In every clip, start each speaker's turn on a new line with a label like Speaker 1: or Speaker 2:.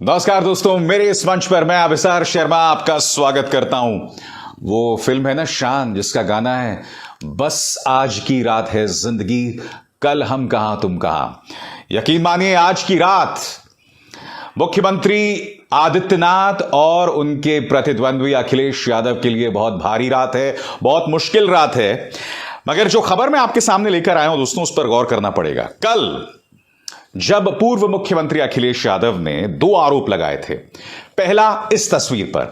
Speaker 1: नमस्कार दोस्तों, मेरे इस मंच पर मैं अभिसार शर्मा आपका स्वागत करता हूं। वो फिल्म है ना शान, जिसका गाना है बस आज की रात है जिंदगी, कल हम कहां तुम कहां। यकीन मानिए आज की रात मुख्यमंत्री आदित्यनाथ और उनके प्रतिद्वंद्वी अखिलेश यादव के लिए बहुत भारी रात है, बहुत मुश्किल रात है। मगर जो खबर मैं आपके सामने लेकर आया हूं दोस्तों, उस पर गौर करना पड़ेगा। कल जब पूर्व मुख्यमंत्री अखिलेश यादव ने दो आरोप लगाए थे, पहला इस तस्वीर पर,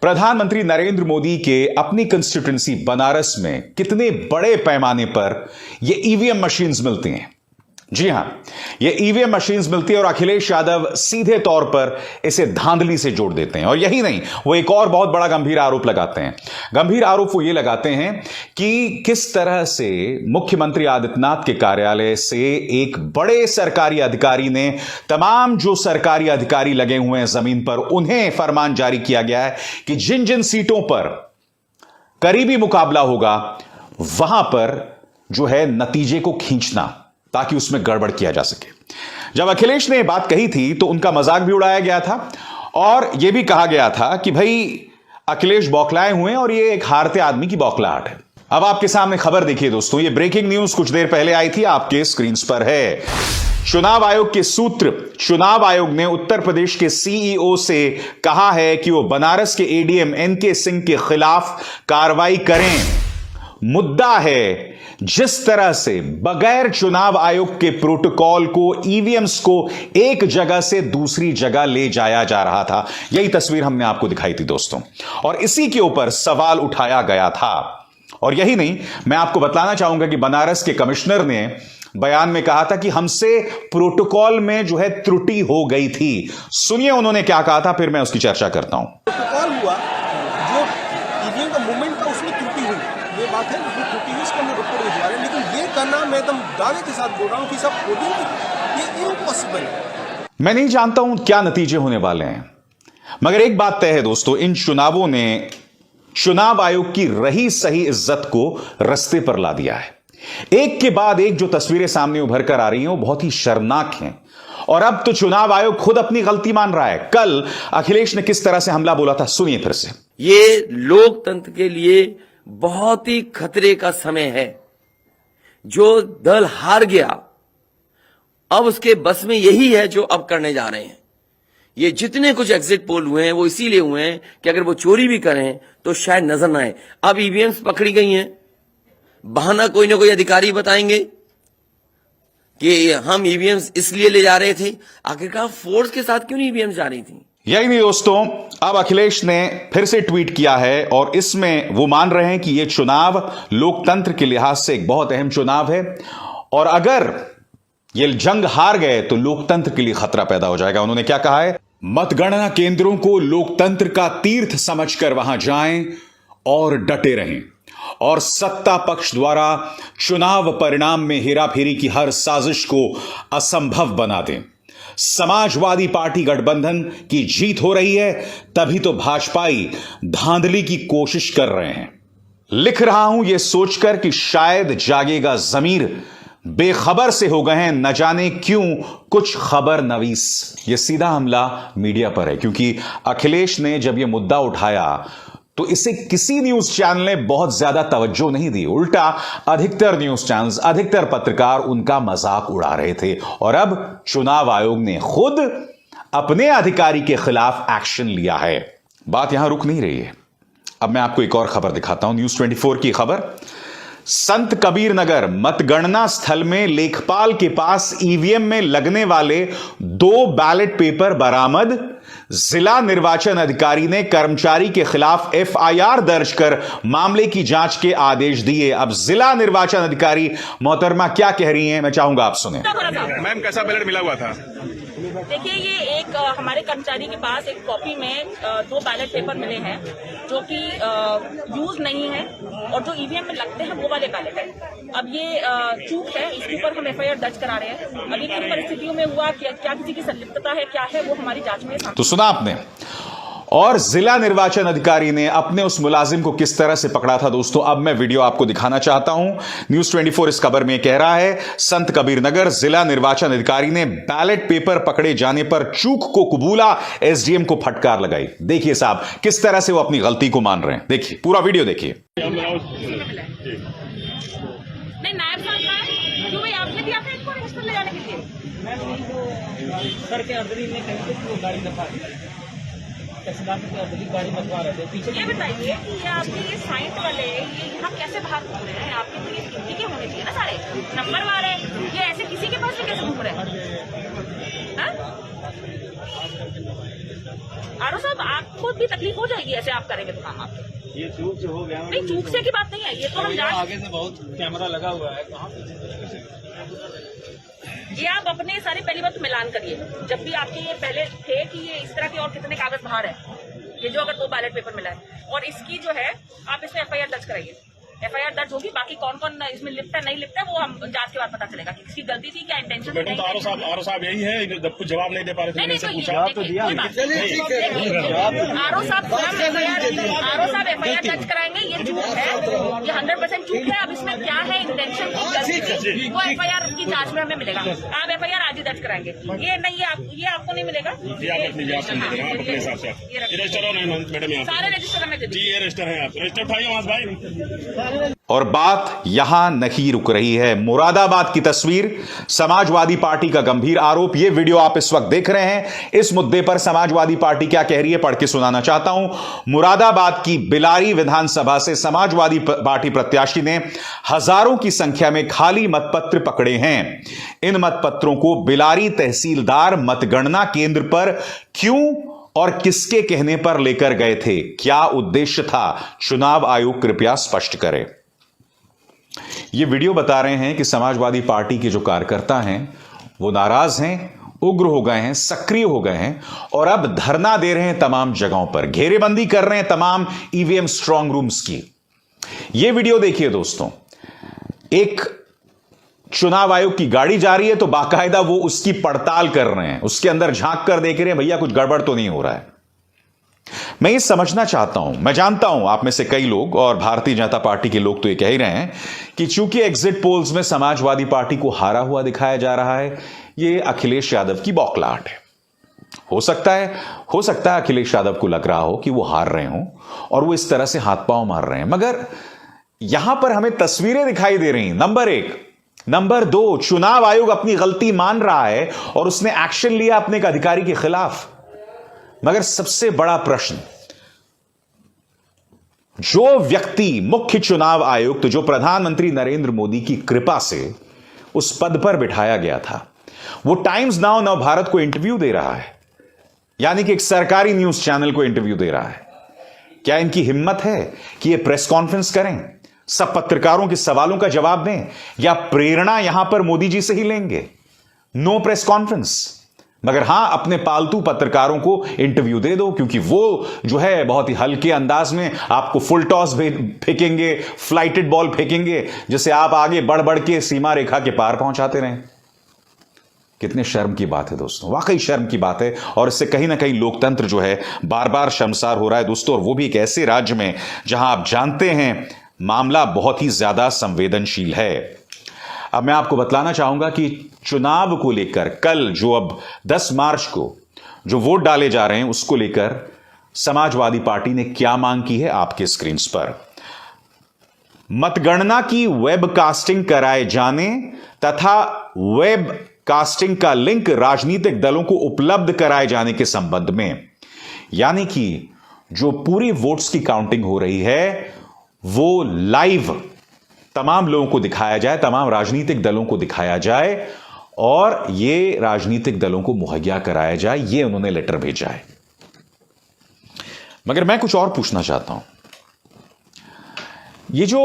Speaker 1: प्रधानमंत्री नरेंद्र मोदी के अपनी कंस्टिट्यूएंसी बनारस में कितने बड़े पैमाने पर ये ईवीएम मशीन्स मिलती हैं। जी हां, ये ईवीएम मशीन्स मिलती है और अखिलेश यादव सीधे तौर पर इसे धांधली से जोड़ देते हैं। और यही नहीं, वो एक और बहुत बड़ा गंभीर आरोप लगाते हैं। गंभीर आरोप वो ये लगाते हैं कि किस तरह से मुख्यमंत्री आदित्यनाथ के कार्यालय से एक बड़े सरकारी अधिकारी ने तमाम जो सरकारी अधिकारी लगे हुए हैं जमीन पर, उन्हें फरमान जारी किया गया है कि जिन जिन सीटों पर करीबी मुकाबला होगा वहां पर जो है नतीजे को खींचना, ताकि उसमें गड़बड़ किया जा सके। जब अखिलेश ने यह बात कही थी तो उनका मजाक भी उड़ाया गया था और यह भी कहा गया था कि भाई अखिलेश बौखलाए हुए हैं और यह एक हारते आदमी की बौखलाहट है। अब आपके सामने खबर देखिए दोस्तों, यह ब्रेकिंग न्यूज कुछ देर पहले आई थी, आपके स्क्रीन पर है। चुनाव आयोग के सूत्र, चुनाव आयोग ने उत्तर प्रदेश के सीईओ से कहा है कि वो बनारस के एडीएम एनके सिंह के खिलाफ कार्रवाई करें। मुद्दा है जिस तरह से बगैर चुनाव आयोग के प्रोटोकॉल को, ईवीएम्स को एक जगह से दूसरी जगह ले जाया जा रहा था। यही तस्वीर हमने आपको दिखाई थी दोस्तों, और इसी के ऊपर सवाल उठाया गया था। और यही नहीं, मैं आपको बताना चाहूंगा कि बनारस के कमिश्नर ने बयान में कहा था कि हमसे प्रोटोकॉल में जो है त्रुटि हो गई थी। सुनिए उन्होंने क्या कहा था, फिर मैं उसकी चर्चा करता हूं।
Speaker 2: प्रोटोकॉल हुआ, जो ईवीएम का मूवमेंट था उसमें त्रुटि हुई, ये बात है, उसमें त्रुटि हुई, इसका हम रिपोर्ट भिजवा रहे हैं। लेकिन ये करना, मैं एकदम दावे के साथ बोल रहा हूं कि सब कोडिंग, ये इम्पॉसिबल है।
Speaker 1: मैं नहीं जानता हूं क्या नतीजे होने वाले हैं, मगर एक बात तय है दोस्तों, इन चुनावों ने चुनाव आयोग की रही सही इज्जत को रस्ते पर ला दिया है। एक के बाद एक जो तस्वीरें सामने उभर कर आ रही हैं वो बहुत ही शर्मनाक हैं। और अब तो चुनाव आयोग खुद अपनी गलती मान रहा है। कल अखिलेश ने किस तरह से हमला बोला था, सुनिए फिर से।
Speaker 3: ये लोकतंत्र के लिए बहुत ही खतरे का समय है। जो दल हार गया, अब उसके बस में यही है जो अब करने जा रहे हैं। ये जितने कुछ एग्जिट पोल हुए हैं वो इसीलिए हुए हैं कि अगर वो चोरी भी करें तो शायद नजर ना आए। अब ईवीएम्स पकड़ी गई हैं, बहाना कोई ना कोई अधिकारी बताएंगे कि हम ईवीएम्स इसलिए ले जा रहे थे। आखिरकार फोर्स के साथ क्यों नहीं ईवीएम्स जा रही थी?
Speaker 1: यही नहीं दोस्तों, अब अखिलेश ने फिर से ट्वीट किया है और इसमें वो मान रहे हैं कि यह चुनाव लोकतंत्र के लिहाज से एक बहुत अहम चुनाव है और अगर ये जंग हार गए तो लोकतंत्र के लिए खतरा पैदा हो जाएगा। उन्होंने क्या कहा है, मतगणना केंद्रों को लोकतंत्र का तीर्थ समझकर वहां जाएं और डटे रहें और सत्ता पक्ष द्वारा चुनाव परिणाम में हेराफेरी की हर साजिश को असंभव बना दें। समाजवादी पार्टी गठबंधन की जीत हो रही है, तभी तो भाजपाई धांधली की कोशिश कर रहे हैं। लिख रहा हूं यह सोचकर कि शायद जागेगा जमीर, बेखबर से हो गए हैं न जाने क्यों कुछ खबर नवीस। यह सीधा हमला मीडिया पर है, क्योंकि अखिलेश ने जब यह मुद्दा उठाया तो इसे किसी न्यूज चैनल ने बहुत ज्यादा तवज्जो नहीं दी। उल्टा अधिकतर न्यूज चैनल्स, अधिकतर पत्रकार उनका मजाक उड़ा रहे थे। और अब चुनाव आयोग ने खुद अपने अधिकारी के खिलाफ एक्शन लिया है। बात यहां रुक नहीं रही है, अब मैं आपको एक और खबर दिखाता हूं, न्यूज 24 की खबर। संत कबीर नगर मतगणना स्थल में लेखपाल के पास ईवीएम में लगने वाले 2 बैलेट पेपर बरामद। जिला निर्वाचन अधिकारी ने कर्मचारी के खिलाफ एफआईआर दर्ज कर मामले की जांच के आदेश दिए। अब जिला निर्वाचन अधिकारी मोहतरमा क्या कह रही हैं, मैं चाहूंगा आप सुने।
Speaker 4: मैम, कैसा बैलेट मिला हुआ था?
Speaker 5: देखिए, ये एक हमारे कर्मचारी के पास एक कॉपी में 2 बैलेट पेपर मिले हैं जो कि यूज नहीं है और जो ईवीएम में लगते हैं वो वाले बैलेट है। अब ये चूक है, इसके ऊपर हम एफआईआर दर्ज करा रहे हैं। अब ये किन परिस्थितियों में हुआ, क्या किसी की संलिप्तता है, क्या है, वो हमारी जांच में।
Speaker 1: तो सुना आपने, और जिला निर्वाचन अधिकारी ने अपने उस मुलाजिम को किस तरह से पकड़ा था दोस्तों, अब मैं वीडियो आपको दिखाना चाहता हूं। न्यूज 24 इस खबर में कह रहा है, संत कबीर नगर जिला निर्वाचन अधिकारी ने बैलेट पेपर पकड़े जाने पर चूक को कबूला, एसडीएम को फटकार लगाई। देखिए साहब किस तरह से वो अपनी गलती को मान रहे हैं, देखिए पूरा वीडियो देखिए।
Speaker 5: नहीं, नायब साहब का है क्यों भाई, आपने दिया था इनको रजिस्टर ले जाने के लिए?
Speaker 6: सर के अर्दरी में कहीं पे वो गाड़ी रखा तहसीलदार के अर्दरी गाड़ी रखवा रहे थे पीछे।
Speaker 5: ये बताइए कि ये आपके ये साइट वाले ये यहाँ कैसे बाहर घूम रहे हैं? आपके तो ये गिनती के होने चाहिए ना सारे नंबर वाले, ये ऐसे किसी के पास भी कैसे घूम रहे हैं? आरो साहब आपको भी तकलीफ हो जाएगी ऐसे आप करेंगे तो काम आपके।
Speaker 6: ये चूक से हो गया।
Speaker 5: नहीं, चूक से की बात नहीं है, ये तो हम जान।
Speaker 6: आगे से बहुत कैमरा लगा हुआ है, कहाँ
Speaker 5: ये आप अपने सारे पहली बात मिलान करिए। जब भी आपके ये पहले थे कि ये इस तरह के और कितने कागज बाहर है, ये जो अगर 2 बैलेट पेपर मिला है, और इसकी जो है आप इसमें एफआईआर दर्ज कराइए। एफआईआर दर्ज होगी, बाकी कौन कौन इसमें लिप्त है नहीं लिप्त है वो हम जांच के बाद पता चलेगा कि किसकी गलती थी, क्या इंटेंशन थी।
Speaker 4: तो आरो साहब यही है, जब कुछ जवाब नहीं दे पा रहे थे,
Speaker 5: नहीं,
Speaker 4: तो
Speaker 5: नहीं,
Speaker 4: पूछा
Speaker 5: तो दिया आरो साहब एफआईआर दर्ज कराएंगे। ये झूठ है, ये 100% झूठ है। अब इसमें क्या है इंटेंशन की गलती थी वो एफआईआर की जांच में हमें मिलेगा। आप एफआईआर आज ही दर्ज कराएंगे, ये नहीं ये आपको नहीं मिलेगा। सारे रजिस्टर हमें दे दीजिए।
Speaker 4: ये रजिस्टर है, आप रजिस्टर उठाइए वहां भाई।
Speaker 1: और बात यहां नहीं रुक रही है। मुरादाबाद की तस्वीर, समाजवादी पार्टी का गंभीर आरोप। यह वीडियो आप इस वक्त देख रहे हैं। इस मुद्दे पर समाजवादी पार्टी क्या कह रही है पढ़ के सुनाना चाहता हूं। मुरादाबाद की बिलारी विधानसभा से समाजवादी पार्टी प्रत्याशी ने हजारों की संख्या में खाली मतपत्र पकड़े हैं। इन मतपत्रों को बिलारी तहसीलदार मतगणना केंद्र पर क्यों और किसके कहने पर लेकर गए थे? क्या उद्देश्य था? चुनाव आयोग कृपया स्पष्ट करे। ये वीडियो बता रहे हैं कि समाजवादी पार्टी के जो कार्यकर्ता हैं वो नाराज हैं, उग्र हो गए हैं, सक्रिय हो गए हैं और अब धरना दे रहे हैं तमाम जगहों पर, घेरेबंदी कर रहे हैं तमाम ईवीएम स्ट्रांग रूम्स की। ये वीडियो देखिए दोस्तों, एक चुनाव आयोग की गाड़ी जा रही है तो बाकायदा वो उसकी पड़ताल कर रहे हैं, उसके अंदर झांक कर देख रहे हैं भैया कुछ गड़बड़ तो नहीं हो रहा है। मैं ये समझना चाहता हूं, मैं जानता हूं आप में से कई लोग और भारतीय जनता पार्टी के लोग तो ये कह ही रहे हैं कि चूंकि एग्जिट पोल्स में समाजवादी पार्टी को हारा हुआ दिखाया जा रहा है, ये अखिलेश यादव की बौखलाहट है। हो सकता है अखिलेश यादव को लग रहा हो कि वो हार रहे हों और वो इस तरह से हाथ पांव मार रहे हैं, मगर यहां पर हमें तस्वीरें दिखाई दे रही। नंबर 1, नंबर 2, चुनाव आयोग अपनी गलती मान रहा है और उसने एक्शन लिया अपने एक अधिकारी के खिलाफ। मगर सबसे बड़ा प्रश्न, जो व्यक्ति मुख्य चुनाव आयुक्त, जो प्रधानमंत्री नरेंद्र मोदी की कृपा से उस पद पर बिठाया गया था, वो टाइम्स नाउ नव भारत को इंटरव्यू दे रहा है, यानी कि एक सरकारी न्यूज चैनल को इंटरव्यू दे रहा है। क्या इनकी हिम्मत है कि ये प्रेस कॉन्फ्रेंस करें, सब पत्रकारों के सवालों का जवाब दें, या प्रेरणा यहां पर मोदी जी से ही लेंगे? नो प्रेस कॉन्फ्रेंस, मगर हां अपने पालतू पत्रकारों को इंटरव्यू दे दो, क्योंकि वो जो है बहुत ही हल्के अंदाज में आपको फुल टॉस फेंकेंगे, फ्लाइटेड बॉल फेंकेंगे, जिससे आप आगे बढ़ बढ़ के सीमा रेखा के पार पहुंचाते रहें। कितने शर्म की बात है दोस्तों, वाकई शर्म की बात है। और इससे कहीं ना कहीं लोकतंत्र जो है बार बार शर्मसार हो रहा है दोस्तों, और वो भी एक ऐसे राज्य में जहां आप जानते हैं मामला बहुत ही ज्यादा संवेदनशील है। अब मैं आपको बतलाना चाहूंगा कि चुनाव को लेकर कल जो अब 10 मार्च को जो वोट डाले जा रहे हैं उसको लेकर समाजवादी पार्टी ने क्या मांग की है आपके स्क्रीन पर। मतगणना की वेबकास्टिंग कराए जाने तथा वेबकास्टिंग का लिंक राजनीतिक दलों को उपलब्ध कराए जाने के संबंध में, यानी कि जो पूरी वोट्स की काउंटिंग हो रही है वो लाइव तमाम लोगों को दिखाया जाए, तमाम राजनीतिक दलों को दिखाया जाए और ये राजनीतिक दलों को मुहैया कराया जाए, ये उन्होंने लेटर भेजा है। मगर मैं कुछ और पूछना चाहता हूं। ये जो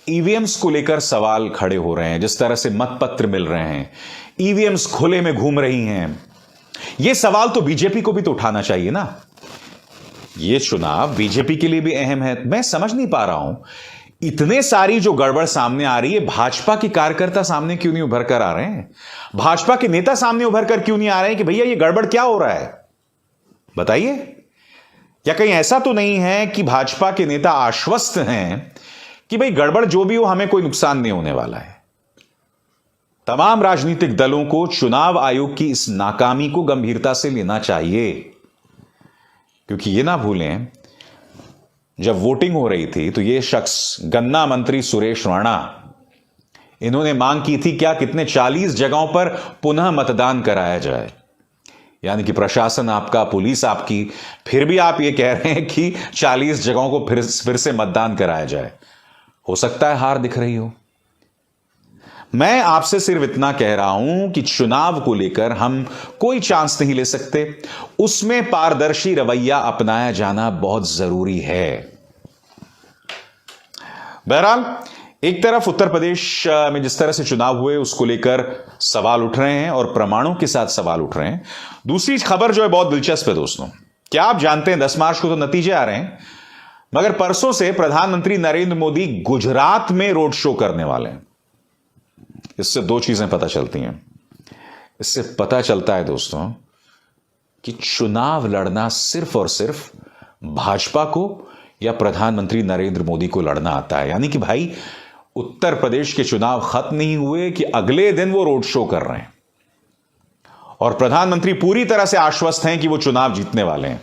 Speaker 1: ईवीएम्स को लेकर सवाल खड़े हो रहे हैं, जिस तरह से मतपत्र मिल रहे हैं, ईवीएम्स खुले में घूम रही हैं, ये सवाल तो बीजेपी को भी तो उठाना चाहिए ना। ये चुनाव बीजेपी के लिए भी अहम है। मैं समझ नहीं पा रहा हूं, इतने सारी जो गड़बड़ सामने आ रही है, भाजपा के कार्यकर्ता सामने क्यों नहीं उभर कर आ रहे हैं? भाजपा के नेता सामने उभर कर क्यों नहीं आ रहे हैं कि भैया ये गड़बड़ क्या हो रहा है? बताइए। या कहीं ऐसा तो नहीं है कि भाजपा के नेता आश्वस्त हैं कि भाई गड़बड़ जो भी हो, हमें कोई नुकसान नहीं होने वाला है? तमाम राजनीतिक दलों को चुनाव आयोग की इस नाकामी को गंभीरता से लेना चाहिए, क्योंकि यह ना भूलें, जब वोटिंग हो रही थी तो यह शख्स गन्ना मंत्री सुरेश राणा, इन्होंने मांग की थी क्या, कितने 40 जगहों पर पुनः मतदान कराया जाए। यानी कि प्रशासन आपका, पुलिस आपकी, फिर भी आप ये कह रहे हैं कि 40 जगहों को फिर से मतदान कराया जाए। हो सकता है हार दिख रही हो। मैं आपसे सिर्फ इतना कह रहा हूं कि चुनाव को लेकर हम कोई चांस नहीं ले सकते, उसमें पारदर्शी रवैया अपनाया जाना बहुत जरूरी है। बहरहाल, एक तरफ उत्तर प्रदेश में जिस तरह से चुनाव हुए उसको लेकर सवाल उठ रहे हैं और प्रमाणों के साथ सवाल उठ रहे हैं। दूसरी खबर जो है बहुत दिलचस्प है दोस्तों। क्या आप जानते हैं 10 मार्च को तो नतीजे आ रहे हैं, मगर परसों से प्रधानमंत्री नरेंद्र मोदी गुजरात में रोड शो करने वाले हैं। इससे दो चीजें पता चलती हैं। इससे पता चलता है दोस्तों कि चुनाव लड़ना सिर्फ और सिर्फ भाजपा को या प्रधानमंत्री नरेंद्र मोदी को लड़ना आता है। यानी कि भाई, उत्तर प्रदेश के चुनाव खत्म नहीं हुए कि अगले दिन वो रोड शो कर रहे हैं और प्रधानमंत्री पूरी तरह से आश्वस्त हैं कि वो चुनाव जीतने वाले हैं।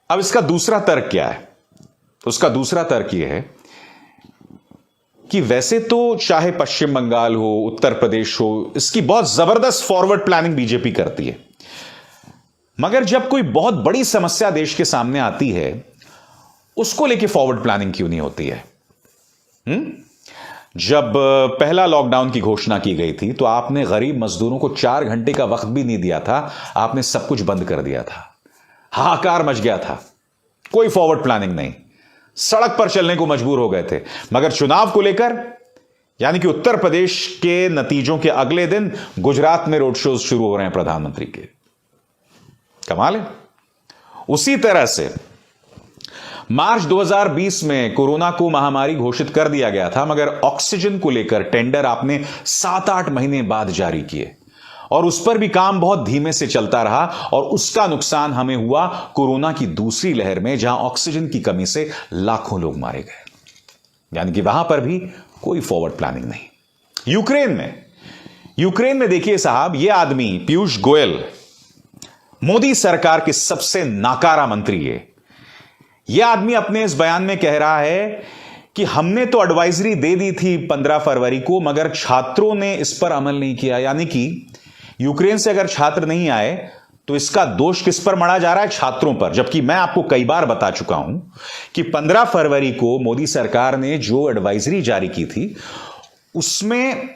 Speaker 1: अब इसका दूसरा तर्क क्या है? उसका दूसरा तर्क यह है कि वैसे तो चाहे पश्चिम बंगाल हो, उत्तर प्रदेश हो, इसकी बहुत जबरदस्त फॉरवर्ड प्लानिंग बीजेपी करती है, मगर जब कोई बहुत बड़ी समस्या देश के सामने आती है उसको लेके फॉरवर्ड प्लानिंग क्यों नहीं होती है? जब पहला लॉकडाउन की घोषणा की गई थी तो आपने गरीब मजदूरों को 4 घंटे का वक्त भी नहीं दिया था, आपने सब कुछ बंद कर दिया था, हाहाकार मच गया था, कोई फॉरवर्ड प्लानिंग नहीं, सड़क पर चलने को मजबूर हो गए थे। मगर चुनाव को लेकर, यानी कि उत्तर प्रदेश के नतीजों के अगले दिन गुजरात में रोड शोज शुरू हो रहे हैं प्रधानमंत्री के। कमाल है। उसी तरह से मार्च 2020 में कोरोना को महामारी घोषित कर दिया गया था, मगर ऑक्सीजन को लेकर टेंडर आपने 7-8 महीने बाद जारी किए और उस पर भी काम बहुत धीमे से चलता रहा और उसका नुकसान हमें हुआ कोरोना की दूसरी लहर में, जहां ऑक्सीजन की कमी से लाखों लोग मारे गए। यानी कि वहां पर भी कोई फॉरवर्ड प्लानिंग नहीं। यूक्रेन में देखिए साहब, यह आदमी पीयूष गोयल, मोदी सरकार के सबसे नाकारा मंत्री है। यह आदमी अपने इस बयान में कह रहा है कि हमने तो एडवाइजरी दे दी थी 15 फरवरी को, मगर छात्रों ने इस पर अमल नहीं किया। यानी कि यूक्रेन से अगर छात्र नहीं आए तो इसका दोष किस पर मढ़ा जा रहा है? छात्रों पर। जबकि मैं आपको कई बार बता चुका हूं कि 15 फरवरी को मोदी सरकार ने जो एडवाइजरी जारी की थी उसमें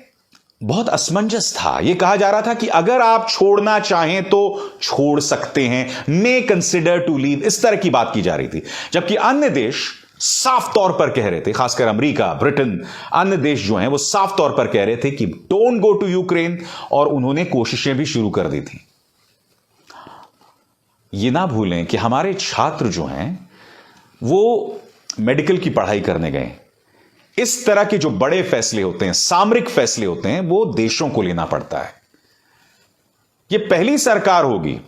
Speaker 1: बहुत असमंजस था। यह कहा जा रहा था कि अगर आप छोड़ना चाहें तो छोड़ सकते हैं, मे कंसिडर टू लीव, इस तरह की बात की जा रही थी। जबकि अन्य देश साफ तौर पर कह रहे थे, खासकर अमेरिका, ब्रिटेन, अन्य देश जो हैं वो साफ तौर पर कह रहे थे कि डोंट गो टू यूक्रेन, और उन्होंने कोशिशें भी शुरू कर दी थी। ये ना भूलें कि हमारे छात्र जो हैं वो मेडिकल की पढ़ाई करने गए। इस तरह के जो बड़े फैसले होते हैं, सामरिक फैसले होते हैं, वो देशों को लेना पड़ता है। यह पहली सरकार होगी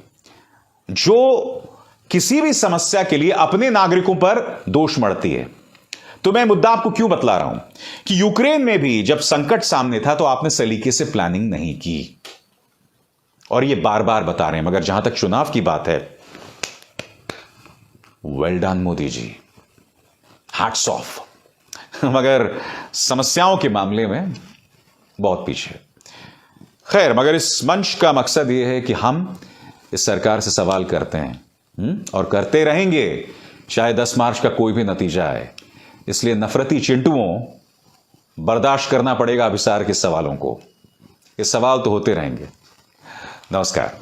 Speaker 1: जो किसी भी समस्या के लिए अपने नागरिकों पर दोष मढ़ती है। तो मैं मुद्दा आपको क्यों बतला रहा हूं कि यूक्रेन में भी जब संकट सामने था तो आपने सलीके से प्लानिंग नहीं की, और ये बार बार बता रहे हैं। मगर जहां तक चुनाव की बात है, well done Modi ji, hats off. मगर समस्याओं के मामले में बहुत पीछे। खैर, मगर इस मंच का मकसद यह है कि हम इस सरकार से सवाल करते हैं और करते रहेंगे, चाहे 10 मार्च का कोई भी नतीजा आए। इसलिए नफरती चिंटुओं, बर्दाश्त करना पड़ेगा अभिसार के सवालों को। ये सवाल तो होते रहेंगे। नमस्कार।